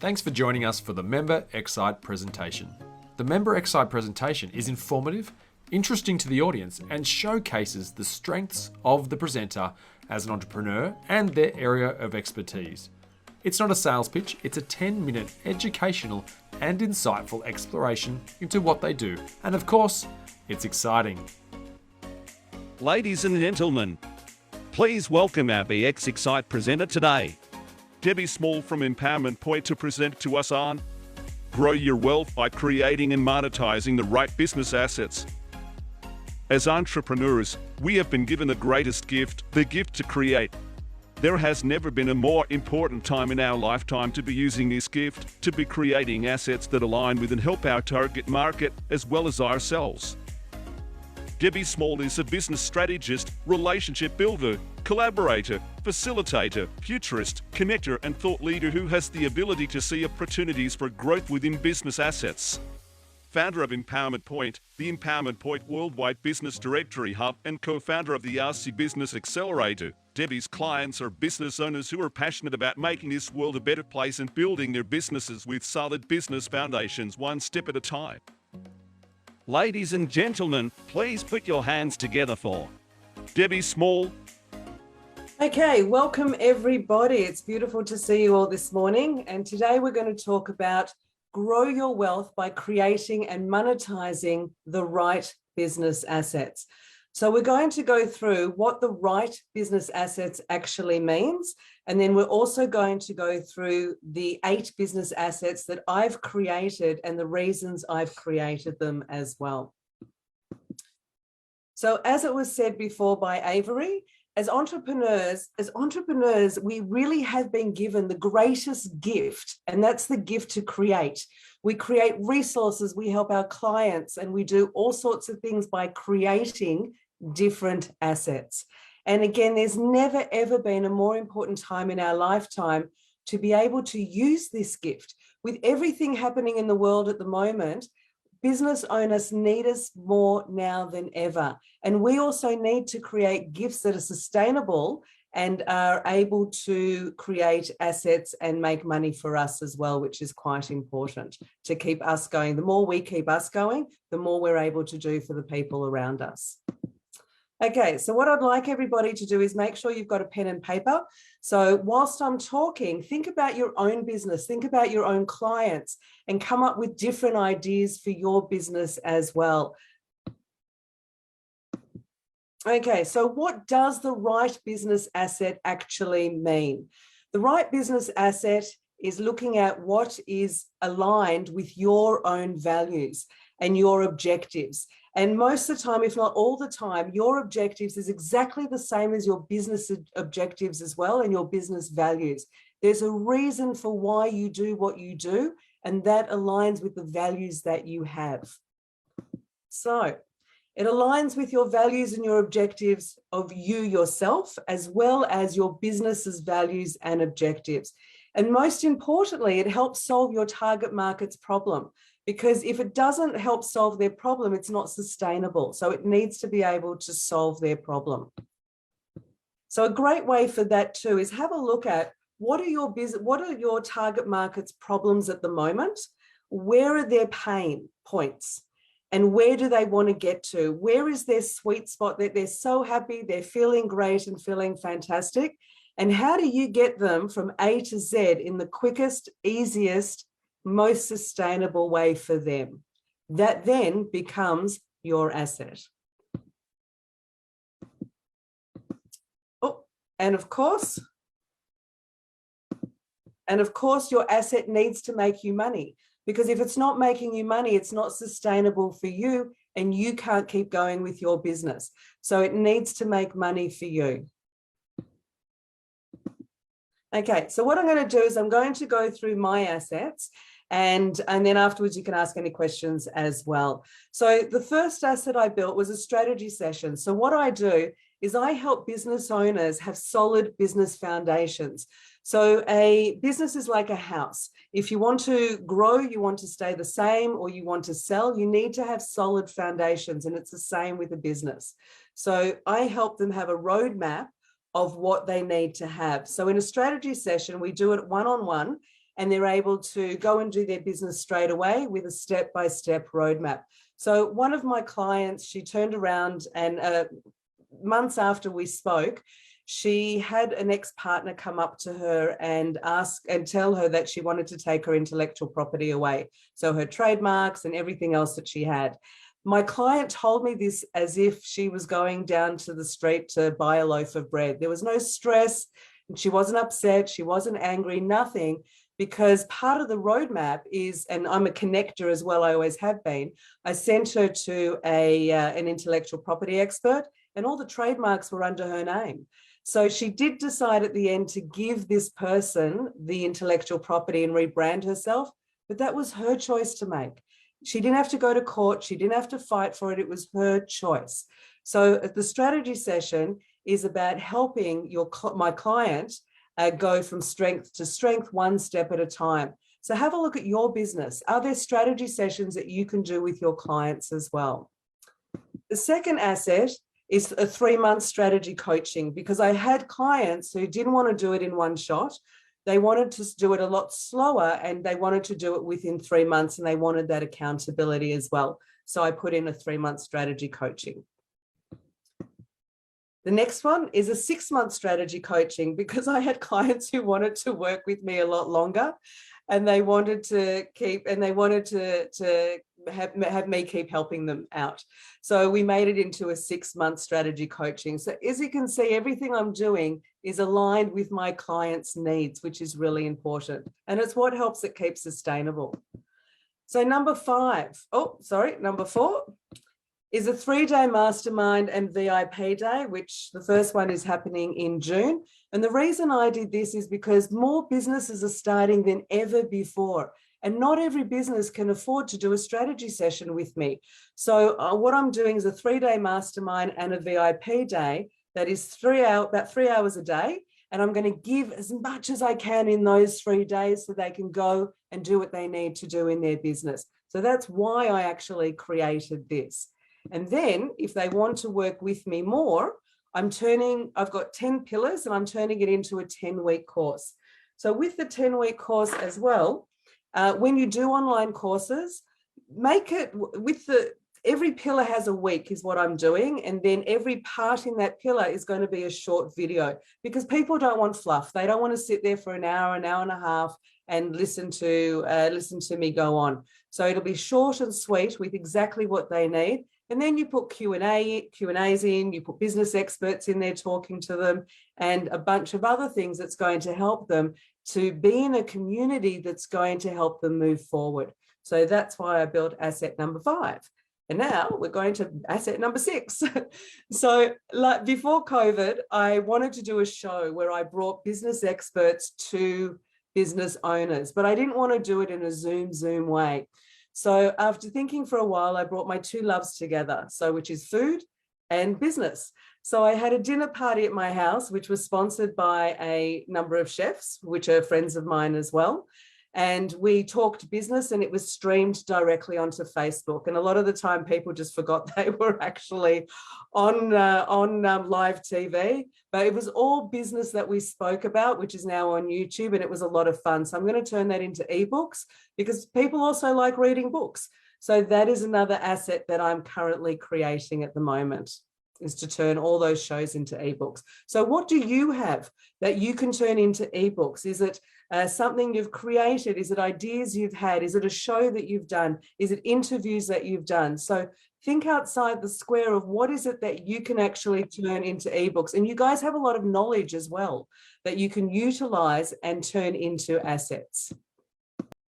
Thanks for joining us for the Member xCite presentation. The Member xCite presentation is informative, interesting to the audience, and showcases the strengths of the presenter as an entrepreneur and their area of expertise. It's not a sales pitch, it's a 10-minute educational and insightful exploration into what they do. And of course, it's exciting. Ladies and gentlemen, please welcome our xCite presenter today, Debbie Small from Empowerment Point, to present to us on Grow Your Wealth by Creating and Monetizing the Right Business Assets. As entrepreneurs, we have been given the greatest gift, the gift to create. There has never been a more important time in our lifetime to be using this gift, to be creating assets that align with and help our target market as well as ourselves. Debbie Small is a business strategist, relationship builder, collaborator, facilitator, futurist, connector, and thought leader who has the ability to see opportunities for growth within business assets. Founder of Empowerment Point, the Empowerment Point Worldwide Business Directory Hub, and co-founder of the RC Business Accelerator, Debbie's clients are business owners who are passionate about making this world a better place and building their businesses with solid business foundations one step at a time. Ladies and gentlemen, please put your hands together for Debbie Small. Okay, welcome everybody. It's beautiful to see you all this morning. And today we're going to talk about grow your wealth by creating and monetizing the right business assets. So we're going to go through what the right business assets actually means. And then we're also going to go through the 8 business assets that I've created and the reasons I've created them as well. So as it was said before by Avery, as entrepreneurs, we really have been given the greatest gift, and that's the gift to create. We create resources, we help our clients, and we do all sorts of things by creating different assets. And again, there's never, ever been a more important time in our lifetime to be able to use this gift. With everything happening in the world at the moment, business owners need us more now than ever. And we also need to create gifts that are sustainable and are able to create assets and make money for us as well, which is quite important to keep us going. The more we keep us going, the more we're able to do for the people around us. Okay, so what I'd like everybody to do is make sure you've got a pen and paper. So whilst I'm talking, think about your own business, think about your own clients, and come up with different ideas for your business as well. Okay, so what does the right business asset actually mean? The right business asset is looking at what is aligned with your own values and your objectives. And most of the time, if not all the time, your objectives is exactly the same as your business objectives as well and your business values. There's a reason for why you do what you do, and that aligns with the values that you have. So it aligns with your values and your objectives of you yourself, as well as your business's values and objectives. And most importantly, it helps solve your target market's problem. Because if it doesn't help solve their problem, it's not sustainable. So it needs to be able to solve their problem. So a great way for that too is have a look at what are your target market's problems at the moment? Where are their pain points? And where do they want to get to? Where is their sweet spot that they're so happy, they're feeling great and feeling fantastic? And how do you get them from A to Z in the quickest, easiest, most sustainable way for them? That then becomes your asset. Oh, and of course, your asset needs to make you money, because if it's not making you money, it's not sustainable for you and you can't keep going with your business. So it needs to make money for you. Okay, so what I'm going to do is I'm going to go through my assets, and then afterwards you can ask any questions as well. So the first asset I built was a strategy session. So what I do is I help business owners have solid business foundations. So a business is like a house. If you want to grow, you want to stay the same, or you want to sell, you need to have solid foundations, and it's the same with a business. So I help them have a roadmap of what they need to have. So in a strategy session, we do it one-on-one, and they're able to go and do their business straight away with a step-by-step roadmap. So one of my clients, she turned around and months after we spoke, she had an ex-partner come up to her and ask and tell her that she wanted to take her intellectual property away. So her trademarks and everything else that she had. My client told me this as if she was going down to the street to buy a loaf of bread. There was no stress, and she wasn't upset, she wasn't angry, nothing, because part of the roadmap is, and I'm a connector as well, I always have been, I sent her to an intellectual property expert, and all the trademarks were under her name. So she did decide at the end to give this person the intellectual property and rebrand herself, but that was her choice to make. She didn't have to go to court. She didn't have to fight for it. It was her choice. So the strategy session is about helping my client go from strength to strength, one step at a time. So have a look at your business. Are there strategy sessions that you can do with your clients as well? The second asset is a 3-month strategy coaching, because I had clients who didn't want to do it in one shot. They wanted to do it a lot slower, and they wanted to do it within 3 months, and they wanted that accountability as well. So I put in a 3-month strategy coaching. The next one is a 6-month strategy coaching, because I had clients who wanted to work with me a lot longer, and they wanted to have me keep helping them out. So we made it into a 6-month strategy coaching. So as you can see, everything I'm doing is aligned with my clients' needs, which is really important. And it's what helps it keep sustainable. So number 4 is a 3-day mastermind and VIP day, which the first one is happening in June. And the reason I did this is because more businesses are starting than ever before. And not every business can afford to do a strategy session with me. So what I'm doing is a 3-day mastermind and a VIP day that is about 3 hours a day. And I'm going to give as much as I can in those 3 days so they can go and do what they need to do in their business. So that's why I actually created this. And then if they want to work with me more, I've got 10 pillars and I'm turning it into a 10-week course. So with the 10-week course as well, when you do online courses, make it every pillar has a week is what I'm doing. And then every part in that pillar is going to be a short video, because people don't want fluff. They don't want to sit there for an hour and a half and listen to me go on. So it'll be short and sweet with exactly what they need. And then you put Q&As in, you put business experts in there talking to them, and a bunch of other things that's going to help them to be in a community that's going to help them move forward. So that's why I built asset number 5. And now we're going to asset number 6. So like before COVID, I wanted to do a show where I brought business experts to business owners, but I didn't want to do it in a Zoom way. So after thinking for a while, I brought my 2 loves together, which is food and business. So I had a dinner party at my house, which was sponsored by a number of chefs, which are friends of mine as well. And we talked business, and it was streamed directly onto Facebook. And a lot of the time people just forgot they were actually on live TV, but it was all business that we spoke about, which is now on YouTube, and it was a lot of fun. So I'm going to turn that into ebooks, because people also like reading books. So that is another asset that I'm currently creating at the moment, is to turn all those shows into ebooks. So what do you have that you can turn into ebooks? Is it something you've created? Is it ideas you've had? Is it a show that you've done? Is it interviews that you've done? So think outside the square of what is it that you can actually turn into ebooks. And you guys have a lot of knowledge as well that you can utilize and turn into assets.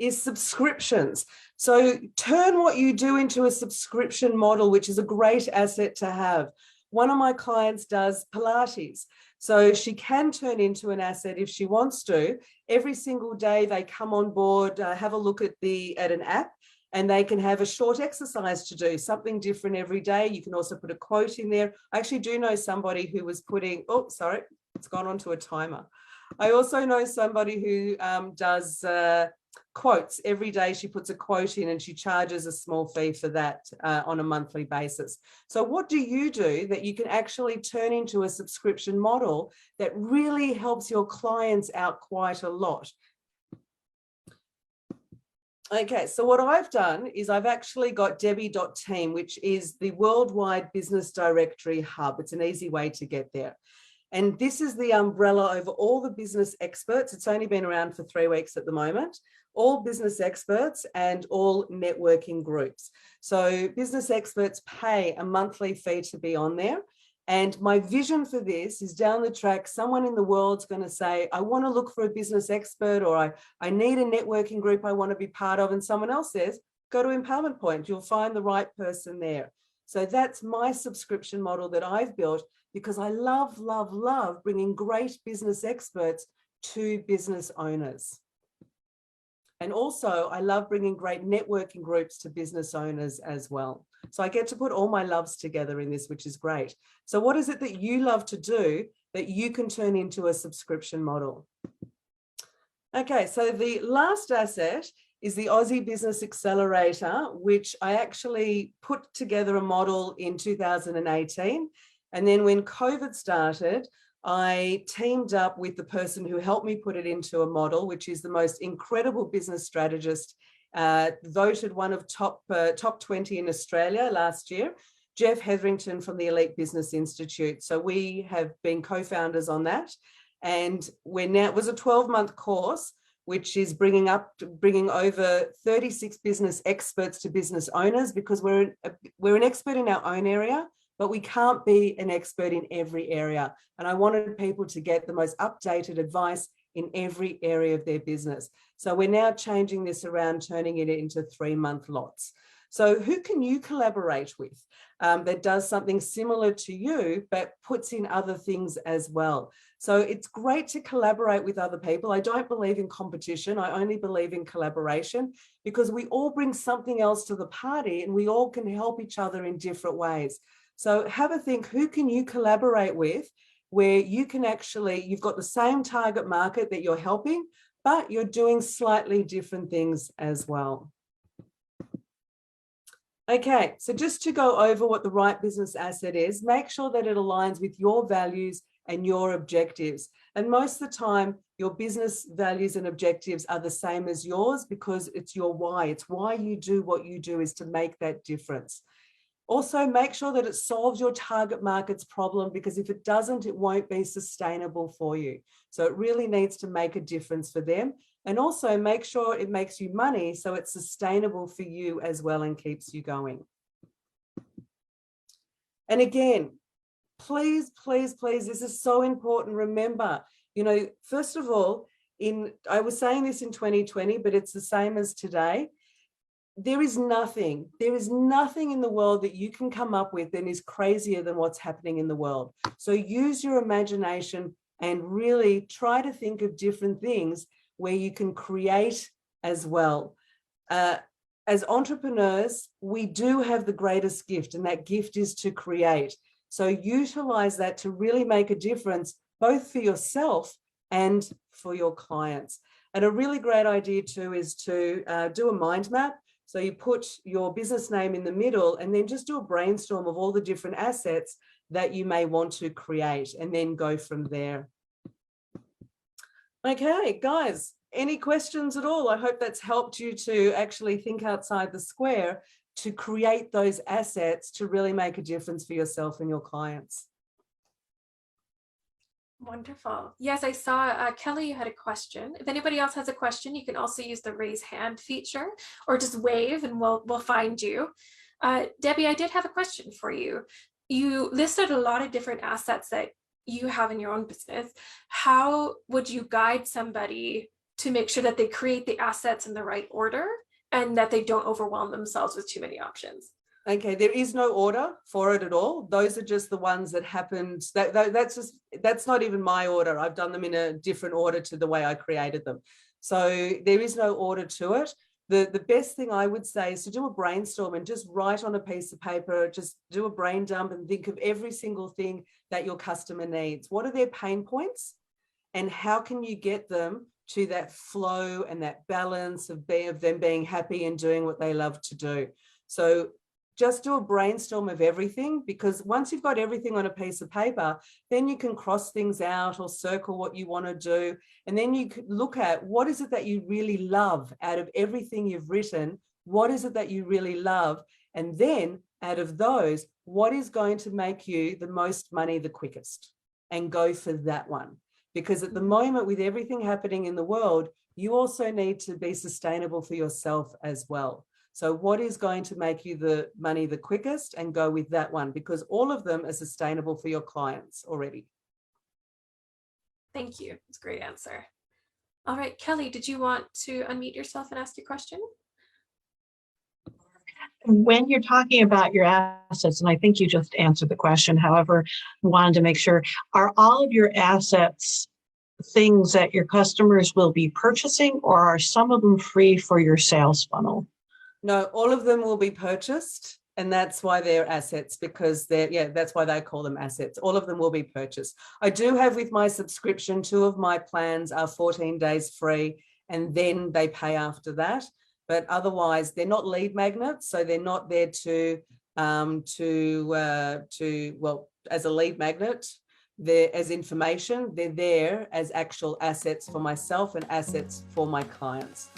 Is subscriptions. So turn what you do into a subscription model, which is a great asset to have. One of my clients does Pilates. So she can turn into an asset if she wants to. Every single day they come on board, have a look at an app, and they can have a short exercise to do, something different every day. You can also put a quote in there. I actually do know somebody who was putting, it's gone on to a timer. I also know somebody who does quotes. Every day she puts a quote in, and she charges a small fee for that on a monthly basis. So what do you do that you can actually turn into a subscription model that really helps your clients out quite a lot? Okay, so what I've done is I've actually got Debbie.team, which is the worldwide business directory hub. It's an easy way to get there. And this is the umbrella over all the business experts. It's only been around for 3 weeks at the moment. All business experts and all networking groups. So business experts pay a monthly fee to be on there. And my vision for this is down the track, someone in the world's going to say, I want to look for a business expert, or I need a networking group I want to be part of. And someone else says, go to Empowerment Point. You'll find the right person there. So that's my subscription model that I've built, because I love, love, love bringing great business experts to business owners. And also I love bringing great networking groups to business owners as well. So I get to put all my loves together in this, which is great. So what is it that you love to do that you can turn into a subscription model? Okay, so the last asset is the Aussie Business Accelerator, which I actually put together a model in 2018. And then when COVID started, I teamed up with the person who helped me put it into a model, which is the most incredible business strategist, voted one of top 20 in Australia last year, Jeff Hetherington from the Elite Business Institute. So we have been co-founders on that. And it was a 12-month course, which is bringing over 36 business experts to business owners, because we're an expert in our own area, but we can't be an expert in every area. And I wanted people to get the most updated advice in every area of their business. So we're now changing this around, turning it into 3-month lots. So who can you collaborate with that does something similar to you, but puts in other things as well? So it's great to collaborate with other people. I don't believe in competition. I only believe in collaboration, because we all bring something else to the party and we all can help each other in different ways. So have a think, who can you collaborate with where you can actually, you've got the same target market that you're helping, but you're doing slightly different things as well. Okay, so just to go over what the right business asset is, make sure that it aligns with your values and your objectives. And most of the time, your business values and objectives are the same as yours, because it's your why. It's why you do what you do, is to make that difference. Also, make sure that it solves your target market's problem, because if it doesn't, it won't be sustainable for you. So it really needs to make a difference for them. And also make sure it makes you money, so it's sustainable for you as well and keeps you going. And again, please, please, please, this is so important. Remember, first of all, I was saying this in 2020, but it's the same as today. There is nothing in the world that you can come up with that is crazier than what's happening in the world. So use your imagination and really try to think of different things where you can create as well. As entrepreneurs, we do have the greatest gift, and that gift is to create. So utilize that to really make a difference, both for yourself and for your clients. And a really great idea too is to do a mind map. So you put your business name in the middle and then just do a brainstorm of all the different assets that you may want to create, and then go from there. Okay, guys, any questions at all? I hope that's helped you to actually think outside the square to create those assets to really make a difference for yourself and your clients. Wonderful. Yes, I saw Kelly, you had a question. If anybody else has a question, you can also use the raise hand feature, or just wave and we'll find you. Debbie, I did have a question for you. You listed a lot of different assets that you have in your own business. How would you guide somebody to make sure that they create the assets in the right order and that they don't overwhelm themselves with too many options? Okay, there is no order for it at all. Those are just the ones that happened. That's not even my order. I've done them in a different order to the way I created them. So there is no order to it. The best thing I would say is to do a brainstorm and just write on a piece of paper, just do a brain dump and think of every single thing that your customer needs. What are their pain points, and how can you get them to that flow and that balance of them being happy and doing what they love to do? So just do a brainstorm of everything, because once you've got everything on a piece of paper, then you can cross things out or circle what you want to do. And then you could look at what is it that you really love out of everything you've written. What is it that you really love? And then out of those, what is going to make you the most money the quickest? And go for that one. Because at the moment, with everything happening in the world, you also need to be sustainable for yourself as well. So what is going to make you the money the quickest, and go with that one, because all of them are sustainable for your clients already. Thank you. It's a great answer. All right, Kelly, did you want to unmute yourself and ask your question? When you're talking about your assets, and I think you just answered the question, however, I wanted to make sure, are all of your assets things that your customers will be purchasing, or are some of them free for your sales funnel? No, all of them will be purchased, and that's why they're assets, because that's why they call them assets. All of them will be purchased. I do have, with my subscription, 2 of my plans are 14 days free, and then they pay after that. But otherwise, they're not lead magnets, so they're not there well, as a lead magnet. They're as information. They're there as actual assets for myself and assets for my clients.